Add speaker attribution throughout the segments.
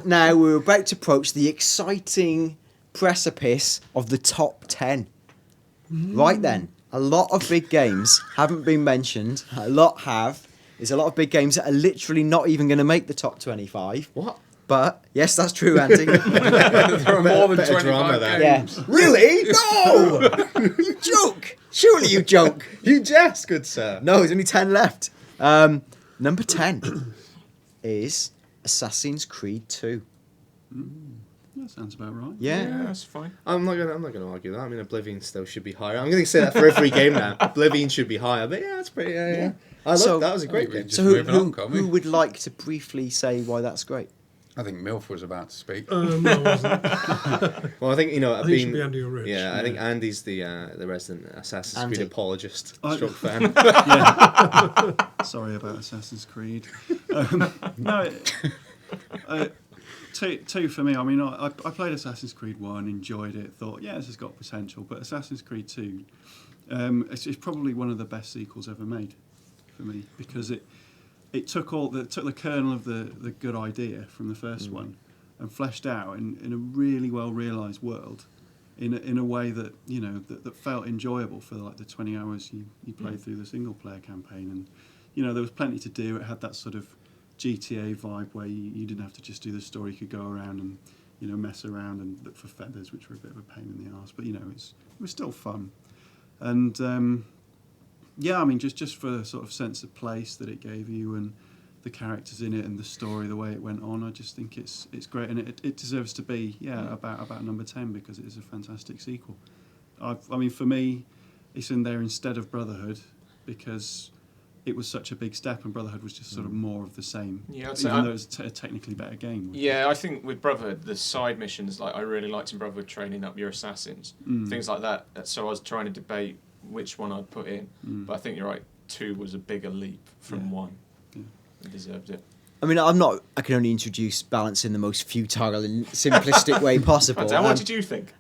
Speaker 1: Now we're about to approach the exciting precipice of the top 10. Right then, a lot of big games haven't been mentioned. A lot have. There's a lot of big games that are literally not even going to make the top 25.
Speaker 2: What?
Speaker 1: But, yes, that's true, Andy.
Speaker 3: There are more than 25 games.
Speaker 1: Yeah. Really? No! You joke! Surely you joke.
Speaker 2: You jest, good sir.
Speaker 1: No, there's only 10 left. Number 10 is Assassin's Creed 2.
Speaker 4: That sounds about right.
Speaker 1: Yeah.
Speaker 3: That's fine.
Speaker 2: I'm not gonna argue that. I mean, Oblivion still should be higher. I'm gonna say that for every game now. Oblivion should be higher, but yeah, it's pretty. Yeah. I love that. Was a great game.
Speaker 1: So who would like to briefly say why that's great?
Speaker 3: I think Milf was about to speak.
Speaker 5: No, I wasn't.
Speaker 2: Well, I think
Speaker 5: I think it should be Andy or Rich.
Speaker 2: Yeah, I think Andy's the resident Assassin's Creed apologist, stroke fan.
Speaker 4: Sorry about Assassin's Creed. Two for me. I mean, I played Assassin's Creed 1, enjoyed it, thought, yeah, this has got potential. But Assassin's Creed 2, it's probably one of the best sequels ever made for me, because it took the kernel of the good idea from the first one and fleshed out in a really well realised world in a way that, you know, that felt enjoyable for like the 20 hours you played through the single player campaign. And, you know, there was plenty to do. It had that sort of GTA vibe where you didn't have to just do the story. You could go around and, you know, mess around and look for feathers, which were a bit of a pain in the arse. But, you know, it was still fun. And, yeah, I mean, just for the sort of sense of place that it gave you and the characters in it and the story, the way it went on, I just think it's great. And it deserves to be, about number 10 because it is a fantastic sequel. I mean, for me, it's in there instead of Brotherhood because it was such a big step, and Brotherhood was just sort of more of the same.
Speaker 6: Yeah,
Speaker 4: even though it was a technically better game.
Speaker 6: Yeah, I think with Brotherhood, the side missions, like I really liked in Brotherhood training up your assassins, things like that. So I was trying to debate which one I'd put in, but I think you're right. 2 was a bigger leap from 1. Yeah. It deserved it.
Speaker 1: I mean, I can only introduce balance in the most futile and simplistic way possible.
Speaker 6: What did you think?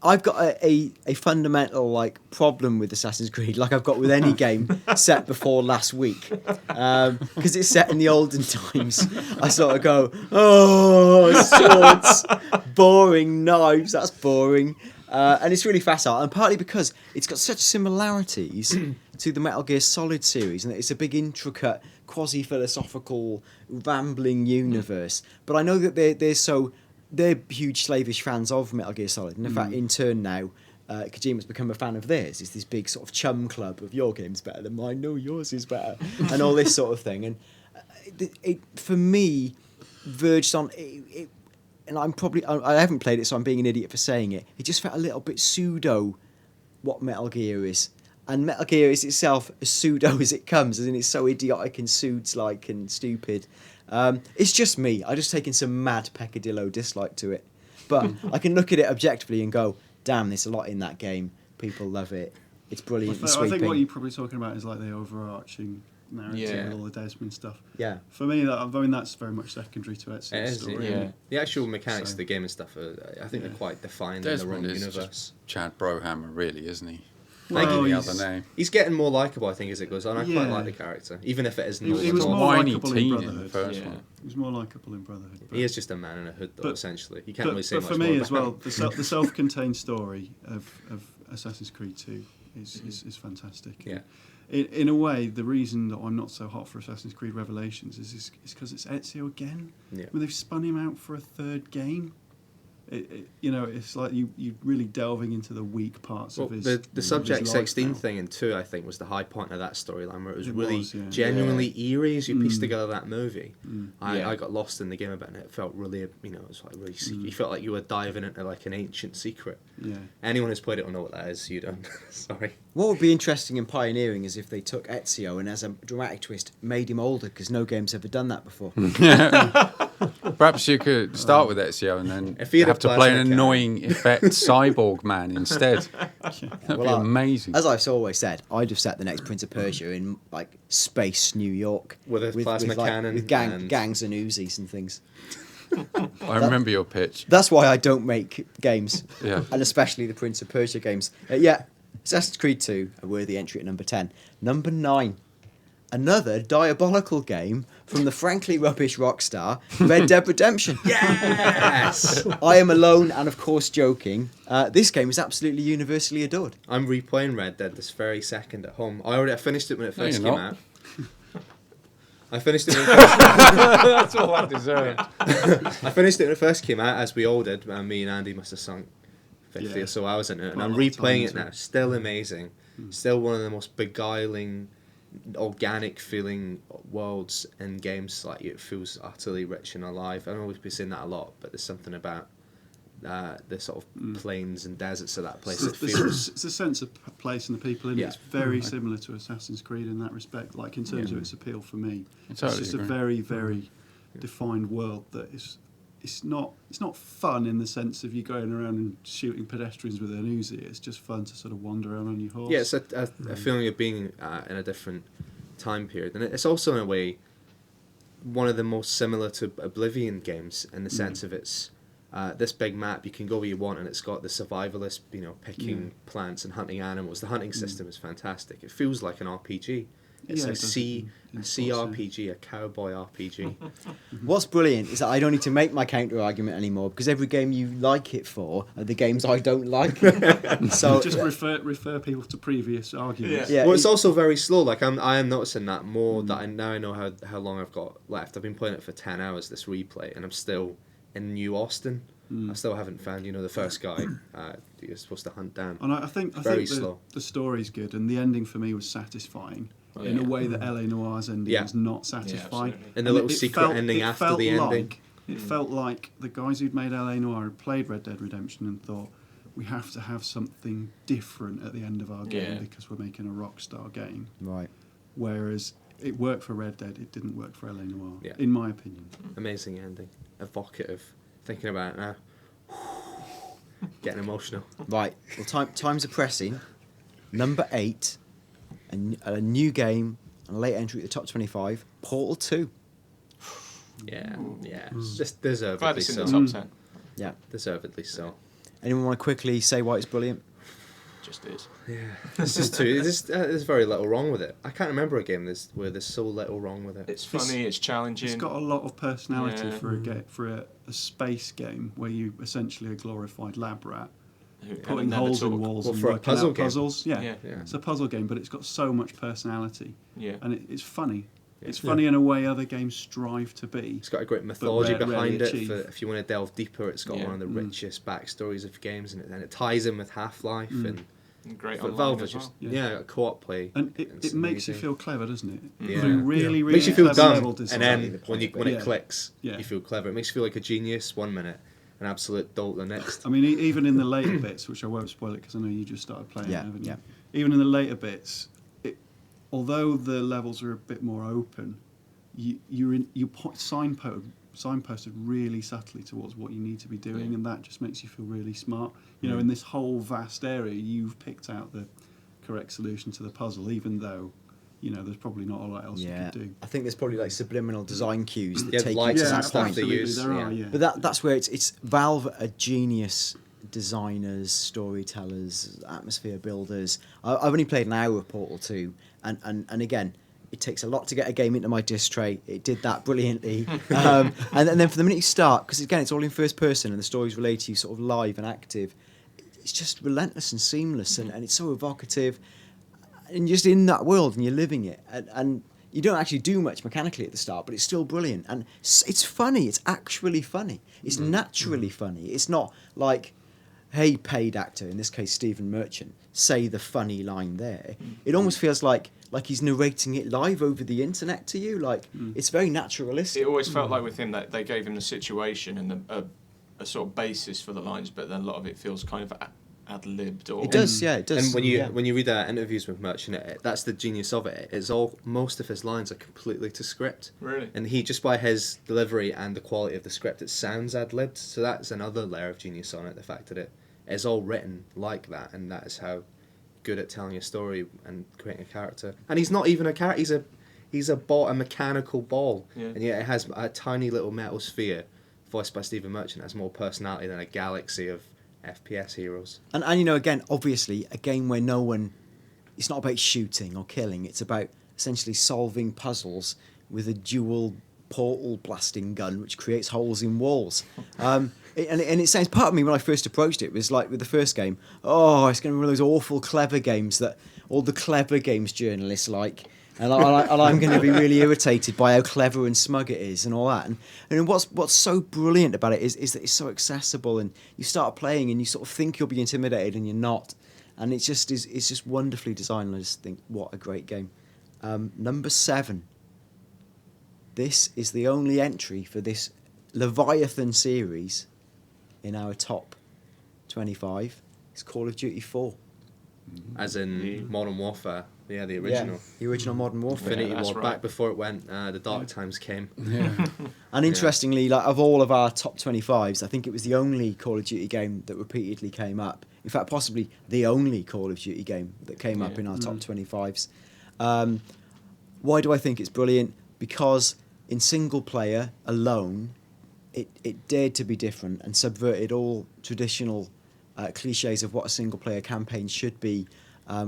Speaker 1: I've got a fundamental problem with Assassin's Creed, like I've got with any game set before last week, because it's set in the olden times. I sort of go, swords, boring, knives, that's boring, and it's really facile, and partly because it's got such similarities to the Metal Gear Solid series, and it's a big, intricate, quasi-philosophical, rambling universe. But I know that they're huge slavish fans of Metal Gear Solid, and in fact, in turn now, Kojima's become a fan of theirs. It's this big sort of chum club of your game's better than mine, no, yours is better, and all this sort of thing. And it for me, verged on it, and I haven't played it, so I'm being an idiot for saying it. It just felt a little bit pseudo what Metal Gear is. And Metal Gear is itself as pseudo as it comes, as in it's so idiotic and Suits-like and stupid. It's just me. I've just taken some mad peccadillo dislike to it. But I can look at it objectively and go, damn, there's a lot in that game. People love it. It's brilliant and sweeping.
Speaker 4: I think what you're probably talking about is like the overarching narrative with all the Desmond stuff.
Speaker 1: Yeah.
Speaker 4: For me, that's very much secondary to Ezio's story.
Speaker 2: Yeah. The actual mechanics of the game and stuff, I think they're quite defined
Speaker 3: Desmond
Speaker 2: in their own
Speaker 3: is
Speaker 2: universe.
Speaker 3: Chad Brohammer, really, isn't he?
Speaker 2: Well,
Speaker 3: the other name.
Speaker 2: He's getting more likeable, I think, as it goes on. I quite like the character, even if it isn't.
Speaker 4: He was more
Speaker 3: whiny
Speaker 4: likeable
Speaker 3: teen
Speaker 4: in
Speaker 3: in the
Speaker 4: Brotherhood.
Speaker 3: first one.
Speaker 4: He was more likeable in Brotherhood.
Speaker 2: He is just a man in a hood, though, essentially. You can't really say much
Speaker 4: for
Speaker 2: more
Speaker 4: me
Speaker 2: about
Speaker 4: as well,
Speaker 2: him.
Speaker 4: the self-contained story of Assassin's Creed 2 is fantastic.
Speaker 2: Yeah.
Speaker 4: In a way, the reason that I'm not so hot for Assassin's Creed Revelations is because it's Ezio again.
Speaker 2: Yeah.
Speaker 4: I mean, they've spun him out for a third game. It's like you really delving into the weak parts of his.
Speaker 2: The Subject 16
Speaker 4: now.
Speaker 2: thing in 2, I think, was the high point of that storyline, where it was
Speaker 4: genuinely
Speaker 2: eerie as you pieced together that movie. I got lost in the game a bit, and it felt really, it was like really. You felt like you were diving into like an ancient secret.
Speaker 4: Yeah.
Speaker 2: Anyone who's played it will know what that is. You don't. Sorry.
Speaker 1: What would be interesting and pioneering is if they took Ezio and, as a dramatic twist, made him older, because no game's ever done that before.
Speaker 3: Perhaps you could start with Ezio and then have to play an annoying effect cyborg man instead. That'd be amazing.
Speaker 1: As I've always said, I'd have set the next Prince of Persia in like space New York
Speaker 2: with a plasma cannon,
Speaker 1: with gangs and Uzis and things.
Speaker 3: I remember your pitch.
Speaker 1: That's why I don't make games,
Speaker 3: and
Speaker 1: especially the Prince of Persia games. Assassin's Creed 2, a worthy entry at number 10. Number 9, another diabolical game from the frankly rubbish Rockstar, Red Dead Redemption.
Speaker 2: Yes!
Speaker 1: I am alone and, of course, joking. This game is absolutely universally adored.
Speaker 2: I'm replaying Red Dead this very second at home. I finished it when it first came out. I finished it when it first
Speaker 3: That's all I deserved.
Speaker 2: I finished it when it first came out, as we all did. Me and Andy must have sunk 50 or so hours in it. And I'm replaying it now. Still amazing. Still one of the most beguiling, organic feeling worlds and games. Like, it feels utterly rich and alive. I don't always be saying that a lot, but there's something about the sort of plains and deserts of that place. It's
Speaker 4: the sense of place and the people in it. It's very similar to Assassin's Creed in that respect. Like, in terms of its appeal for me, it's just a very, very defined world that is. It's not fun in the sense of you going around and shooting pedestrians with an Uzi. It's just fun to sort of wander around on your horse.
Speaker 2: Yeah, it's a feeling of being in a different time period, and it's also in a way one of the most similar to Oblivion games in the sense of it's this big map. You can go where you want, and it's got the survivalist, picking plants and hunting animals. The hunting system is fantastic. It feels like an RPG. It's a CRPG, a cowboy RPG.
Speaker 1: What's brilliant is that I don't need to make my counter argument anymore, because every game you like it for are the games I don't like. So
Speaker 4: just refer people to previous arguments.
Speaker 1: Yeah,
Speaker 2: well, it's also very slow. Like I am noticing that more. That I know how long I've got left. I've been playing it for 10 hours this replay, and I'm still in New Austin. I still haven't found the first guy you're supposed to hunt down.
Speaker 4: And I think the story's good, and the ending for me was satisfying. In a way that LA Noir's ending was not satisfying.
Speaker 2: And the little secret ending after the ending.
Speaker 4: It felt like the guys who'd made LA Noir had played Red Dead Redemption and thought, we have to have something different at the end of our game because we're making a Rockstar game.
Speaker 1: Right.
Speaker 4: Whereas it worked for Red Dead, it didn't work for LA Noir, in my opinion.
Speaker 2: Amazing ending. Evocative. Thinking about it now. Getting emotional.
Speaker 1: Right. Well, times are pressing. Number 8. A new game, and a late entry at the top 25, Portal 2.
Speaker 2: Yeah. Just deservedly
Speaker 6: Glad it's
Speaker 2: so.
Speaker 6: in the top 10.
Speaker 1: Yeah.
Speaker 2: Deservedly so.
Speaker 1: Anyone want to quickly say why it's brilliant?
Speaker 6: Just is.
Speaker 2: Yeah. It's just too. There's very little wrong with it. I can't remember a game where there's so little wrong with it.
Speaker 6: It's funny, it's challenging.
Speaker 4: It's got a lot of personality for a space game where you essentially a glorified lab rat. Putting holes in walls and
Speaker 2: for a
Speaker 4: working
Speaker 2: puzzle
Speaker 4: out
Speaker 2: game.
Speaker 4: puzzles. Yeah. It's a puzzle game, but it's got so much personality.
Speaker 6: Yeah.
Speaker 4: And it's funny. It's funny in a way other games strive to be.
Speaker 2: It's got a great mythology behind it.
Speaker 4: achieve.
Speaker 2: If you want to delve deeper, it's got one of the richest backstories of games, and it ties in with Half-Life and
Speaker 6: great
Speaker 2: but
Speaker 6: online
Speaker 2: Valve
Speaker 6: as
Speaker 2: is
Speaker 6: well.
Speaker 2: just
Speaker 4: co-op
Speaker 2: play.
Speaker 4: And it makes you feel clever, doesn't it?
Speaker 2: Yeah.
Speaker 4: Really
Speaker 2: Makes you feel
Speaker 4: clever
Speaker 2: dumb,
Speaker 4: level
Speaker 2: and
Speaker 4: design.
Speaker 2: then when it clicks, you feel clever. It makes you feel like a genius 1 minute, an absolute dolt the next.
Speaker 4: I mean, even in the later bits, which I won't spoil it because I know you just started playing, haven't you? Even in the later bits, although the levels are a bit more open, you signposted really subtly towards what you need to be doing, and that just makes you feel really smart. You know, in this whole vast area, you've picked out the correct solution to the puzzle, even though there's probably not a lot else you could do.
Speaker 1: I think there's probably like subliminal design cues that take you
Speaker 2: lights
Speaker 1: to
Speaker 2: and
Speaker 1: that
Speaker 2: stuff
Speaker 1: point.
Speaker 2: they use.
Speaker 4: There are,
Speaker 1: But that's where it's Valve are genius designers, storytellers, atmosphere builders. I've only played an hour of Portal 2, and again, it takes a lot to get a game into my disc tray. It did that brilliantly. And then from the minute you start, because again, it's all in first person and the stories relate to you sort of live and active, it's just relentless and seamless, and it's so evocative. And you're just in that world and you're living it. And you don't actually do much mechanically at the start, but it's still brilliant. And it's funny. It's actually funny. It's naturally funny. It's not like, hey, paid actor, in this case Stephen Merchant, say the funny line there. It almost feels like he's narrating it live over the internet to you. It's very naturalistic.
Speaker 6: It always felt like with him that they gave him the situation and a sort of basis for the lines, but then a lot of it feels kind of ad-libbed.
Speaker 1: It does, it does.
Speaker 2: And when you read interviews with Merchant, that's the genius of it. It's most of his lines are completely to script.
Speaker 6: Really?
Speaker 2: And he, just by his delivery and the quality of the script, it sounds ad-libbed. So that's another layer of genius on it, the fact that it is all written like that, and that is how good at telling a story and creating a character. And he's not even a character, he's a mechanical ball. Yeah. And yet it has a tiny little metal sphere, voiced by Stephen Merchant, has more personality than a galaxy of FPS heroes.
Speaker 1: And again, obviously, a game where it's not about shooting or killing, it's about essentially solving puzzles with a dual portal blasting gun, which creates holes in walls. And it sounds, part of me when I first approached it was like with the first game, oh, it's going to be one of those awful clever games that all the clever games journalists like. And I'm going to be really irritated by how clever and smug it is and all that. And what's so brilliant about it is that it's so accessible, and you start playing and you sort of think you'll be intimidated and you're not. And it's just wonderfully designed, and I just think, what a great game. Number 7. This is the only entry for this Leviathan series in our top 25. It's Call of Duty 4.
Speaker 2: As in Modern Warfare. Yeah, the original.
Speaker 1: Yeah, the original Modern Warfare.
Speaker 2: Infinity War, back before it went, the dark times came.
Speaker 3: Yeah.
Speaker 1: And interestingly, like of all of our top 25s, I think it was the only Call of Duty game that repeatedly came up. In fact, possibly the only Call of Duty game that came up in our top 25s. Why do I think it's brilliant? Because in single player alone, it dared to be different and subverted all traditional cliches of what a single player campaign should be.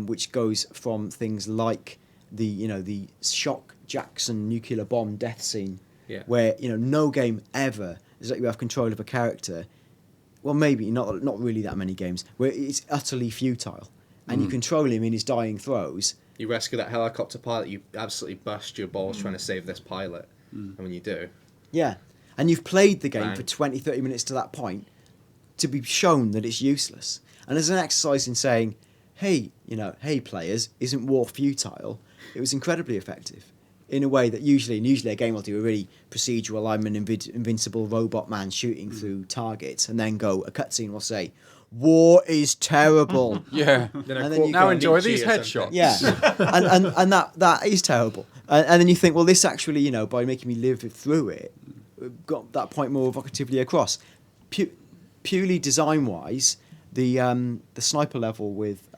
Speaker 1: Which goes from things like the shock Jackson nuclear bomb death scene, where no game ever is that you have control of a character. Well, maybe not really that many games where it's utterly futile, and you control him in his dying throes.
Speaker 2: You rescue that helicopter pilot, you absolutely bust your balls trying to save this pilot, and when you do,
Speaker 1: and you've played the game for 20-30 minutes to that point to be shown that it's useless, and as an exercise in saying, hey players, isn't war futile? It was incredibly effective in a way that usually a game will do a really procedural, I'm an invincible robot man shooting through targets, and then a cutscene will say, war is terrible.
Speaker 3: Yeah.
Speaker 1: And then you
Speaker 3: now
Speaker 1: go,
Speaker 3: enjoy these headshots.
Speaker 1: Yeah. and that is terrible. And then you think, well, this actually, by making me live through it, got that point more evocatively across. Purely design-wise, the sniper level with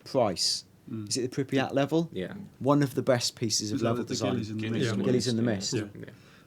Speaker 1: Price, is it the Pripyat level?
Speaker 2: Yeah.
Speaker 1: One of the best pieces of level design. Gillies in the Mist.
Speaker 2: Yeah.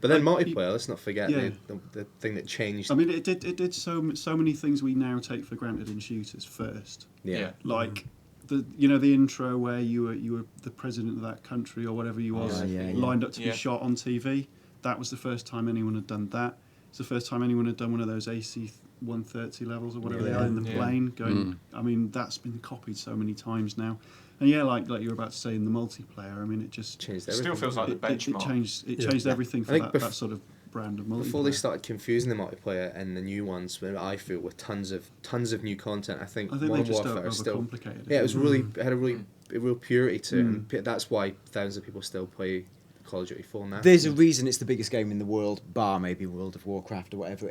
Speaker 2: But then multiplayer, let's not forget the thing that changed.
Speaker 4: I mean, it did so many things we now take for granted in shooters first.
Speaker 2: Yeah.
Speaker 4: Like the intro were you were the president of that country or whatever you was lined up to be shot on TV. That was the first time anyone had done that. It's the first time anyone had done one of those AC 130 levels or whatever they are in the plane. I mean, that's been copied so many times now. And like you were about to say in the multiplayer, I mean, it just
Speaker 2: changed everything.
Speaker 6: Still feels like the benchmark.
Speaker 4: It changed everything for that sort of brand of multiplayer.
Speaker 2: Before they started confusing the multiplayer and the new ones, I feel with tons of new content, I think
Speaker 4: they
Speaker 2: Modern
Speaker 4: just
Speaker 2: Warfare is still
Speaker 4: overcomplicated it.
Speaker 2: Yeah, it was really it had a real purity to it, and that's why thousands of people still play Call of Duty 4 now.
Speaker 1: There's a reason it's the biggest game in the world, bar maybe World of Warcraft or whatever.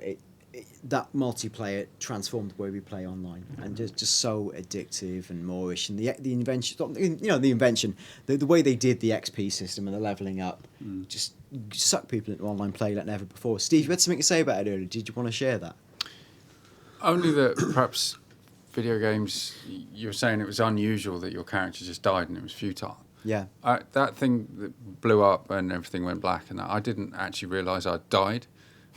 Speaker 1: That multiplayer transformed the way we play online, and just so addictive and Moorish, and the invention, the way they did the XP system and the leveling up, just sucked people into online play like never before. Steve, you had something to say about it earlier. Did you want to share that?
Speaker 3: Only that perhaps video games, you were saying it was unusual that your character just died and it was futile.
Speaker 1: Yeah.
Speaker 3: That thing that blew up and everything went black, and I didn't actually realise I'd died.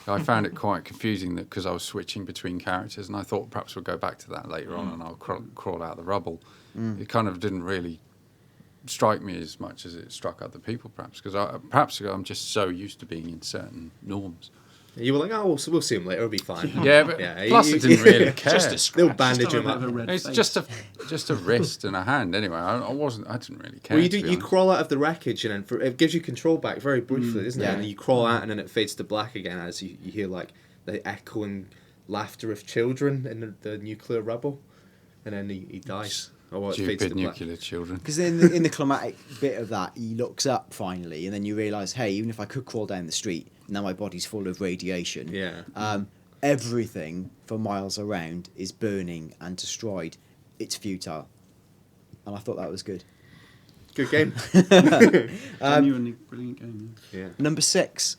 Speaker 3: I found it quite confusing because I was switching between characters, and I thought perhaps we'll go back to that later on and I'll crawl out of the rubble. It kind of didn't really strike me as much as it struck other people, perhaps, because I'm just so used to being in certain norms.
Speaker 2: You were like, oh, we'll see him later, it'll be fine.
Speaker 3: Yeah, but plus I didn't really care.
Speaker 2: They'll bandage him up.
Speaker 3: It's just a wrist and a hand. Anyway, I didn't really care.
Speaker 2: Well, you crawl out of the wreckage, and then it gives you control back very briefly, isn't it? And then you crawl out, and then it fades to black again as you hear like the echoing laughter of children in the nuclear rubble, and then he dies.
Speaker 3: Stupid nuclear children.
Speaker 1: Because in the climatic bit of that, he looks up finally, and then you realise, hey, even if I could crawl down the street, now my body's full of radiation.
Speaker 2: Yeah.
Speaker 1: Everything for miles around is burning and destroyed. It's futile. And I thought that was good.
Speaker 2: Good game.
Speaker 4: Genuinely brilliant game.
Speaker 2: Yeah.
Speaker 1: Number 6.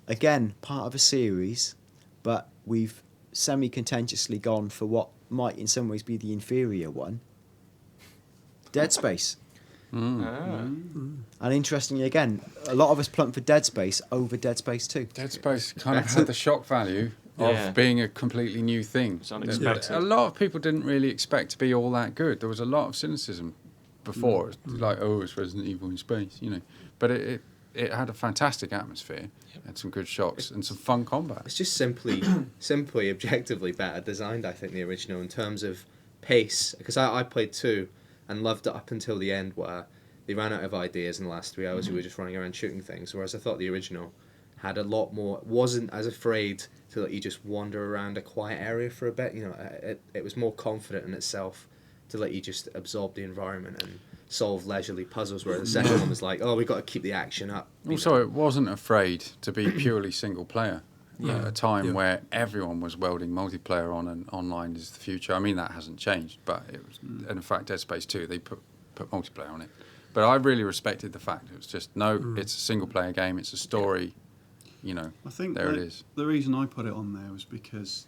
Speaker 1: Again, part of a series, but we've semi-contentiously gone for what might in some ways be the inferior one. Dead Space. And interestingly, again, a lot of us plumped for Dead Space over Dead Space 2.
Speaker 3: Dead Space kind of had the shock value of being a completely new thing.
Speaker 6: It's unexpected.
Speaker 3: A lot of people didn't really expect to be all that good. There was a lot of cynicism before. It's like, oh, it's Resident Evil in space, you know. But it had a fantastic atmosphere, had some good shots and some fun combat.
Speaker 2: It's just simply objectively better designed, I think, the original in terms of pace. Because I played 2 and loved it up until the end where they ran out of ideas in the last 3 hours. We were just running around shooting things. Whereas I thought the original had a lot more, wasn't as afraid to let you just wander around a quiet area for a bit. You know, it was more confident in itself to let you just absorb the environment and solve leisurely puzzles, where the second one was like, oh, we've got to keep the action up.
Speaker 3: Also, it wasn't afraid to be purely single player.
Speaker 1: Yeah.
Speaker 3: At a time
Speaker 5: Yeah.
Speaker 3: where everyone was welding multiplayer on and online is the future. I mean, that hasn't changed, but it was, and in fact, Dead Space 2, they put multiplayer on it. But I really respected the fact it was just, it's a single player game, it's a story, you know,
Speaker 4: I think
Speaker 3: there it is.
Speaker 4: the reason I put it on there was because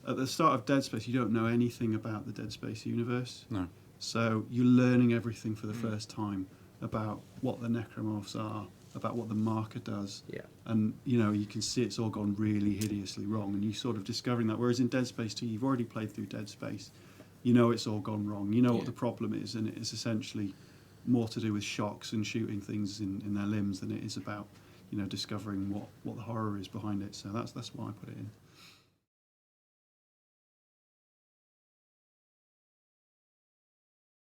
Speaker 4: at the start of Dead Space, you don't know anything about the Dead Space universe.
Speaker 3: No.
Speaker 4: So you're learning everything for the first time about what the necromorphs are, about what the marker does.
Speaker 2: Yeah.
Speaker 4: And, you know, you can see it's all gone really hideously wrong, and you're sort of discovering that. Whereas in Dead Space 2, you've already played through Dead Space. You know it's all gone wrong. You know what the problem is, and it's essentially more to do with shocks and shooting things in their limbs than it is about, you know, discovering what the horror is behind it. So that's why I put it in.